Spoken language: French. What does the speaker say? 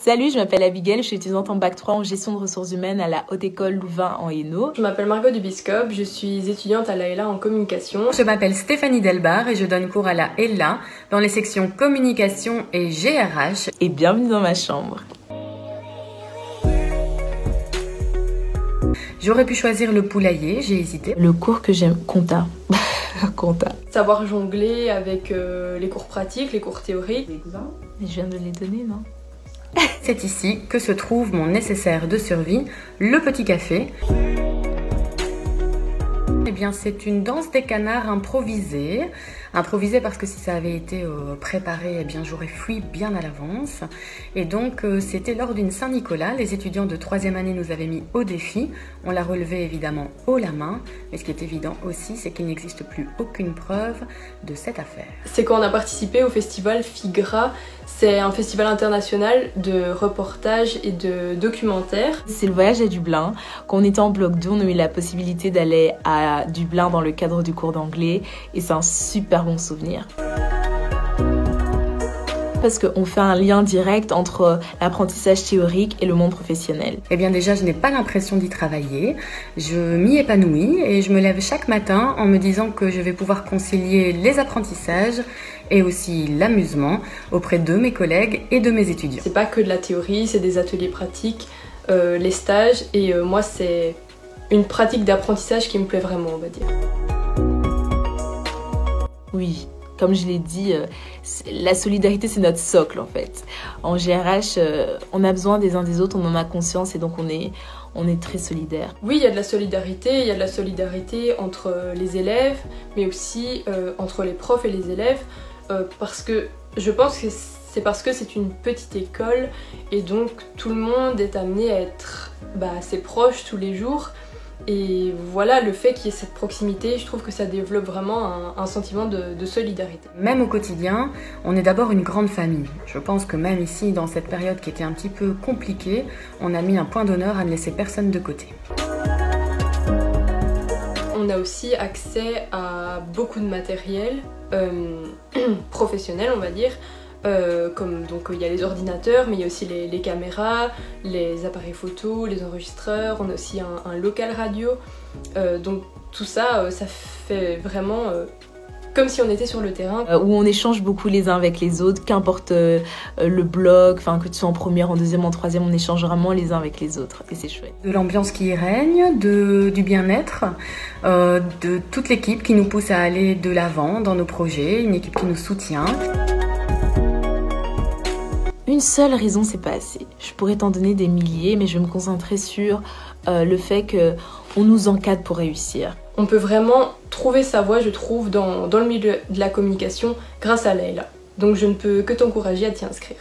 Salut, je m'appelle Abigail, je suis étudiante en Bac 3 en gestion de ressources humaines à la Haute École Louvain en Hainaut. Je m'appelle Margot Dubiscope, je suis étudiante à la ELA en communication. Je m'appelle Stéphanie Delbar et je donne cours à la ELA dans les sections communication et GRH. Et bienvenue dans ma chambre. J'aurais pu choisir le poulailler, j'ai hésité. Le cours que j'aime, compta. Compta. Savoir jongler avec les cours pratiques, les cours théoriques. Mais je viens de les donner, non? C'est ici que se trouve mon nécessaire de survie, le petit café. Eh bien, c'est une danse des canards improvisée. Improvisée parce que si ça avait été préparé, eh bien, j'aurais fui bien à l'avance. Et donc, c'était lors d'une Saint-Nicolas. Les étudiants de 3e année nous avaient mis au défi. On l'a relevé évidemment haut la main. Mais ce qui est évident aussi, c'est qu'il n'existe plus aucune preuve de cette affaire. C'est quand on a participé au festival FIGRA. C'est un festival international de reportages et de documentaires. C'est le voyage à Dublin. Quand on était en bloc 2, on a eu la possibilité d'aller à Dublin dans le cadre du cours d'anglais. Et c'est un super bon souvenir. Parce qu'on fait un lien direct entre l'apprentissage théorique et le monde professionnel. Eh bien déjà, je n'ai pas l'impression d'y travailler. Je m'y épanouis et je me lève chaque matin en me disant que je vais pouvoir concilier les apprentissages et aussi l'amusement auprès de mes collègues et de mes étudiants. C'est pas que de la théorie, c'est des ateliers pratiques, les stages et moi c'est une pratique d'apprentissage qui me plaît vraiment, on va dire. Oui, comme je l'ai dit, la solidarité c'est notre socle en fait. En GRH, on a besoin des uns des autres, on en a conscience et donc on est très solidaires. Oui, il y a de la solidarité entre les élèves, mais aussi entre les profs et les élèves, parce que je pense que c'est parce que c'est une petite école et donc tout le monde est amené à être assez proche tous les jours. Et voilà, le fait qu'il y ait cette proximité, je trouve que ça développe vraiment un sentiment de solidarité. Même au quotidien, on est d'abord une grande famille. Je pense que même ici, dans cette période qui était un petit peu compliquée, on a mis un point d'honneur à ne laisser personne de côté. On a aussi accès à beaucoup de matériel professionnel, on va dire. Comme donc il y a les ordinateurs, mais il y a aussi les caméras, les appareils photo, les enregistreurs, on a aussi un local radio. Donc tout ça, ça fait vraiment comme si on était sur le terrain. Où on échange beaucoup les uns avec les autres, qu'importe le bloc, que tu sois en première, en deuxième, en troisième, on échange vraiment les uns avec les autres et c'est chouette. De l'ambiance qui y règne, du bien-être, de toute l'équipe qui nous pousse à aller de l'avant dans nos projets, une équipe qui nous soutient. Une seule raison, c'est pas assez. Je pourrais t'en donner des milliers, mais je vais me concentrer sur le fait qu'on nous encadre pour réussir. On peut vraiment trouver sa voie, je trouve, dans le milieu de la communication grâce à la ELA. Donc je ne peux que t'encourager à t'y inscrire.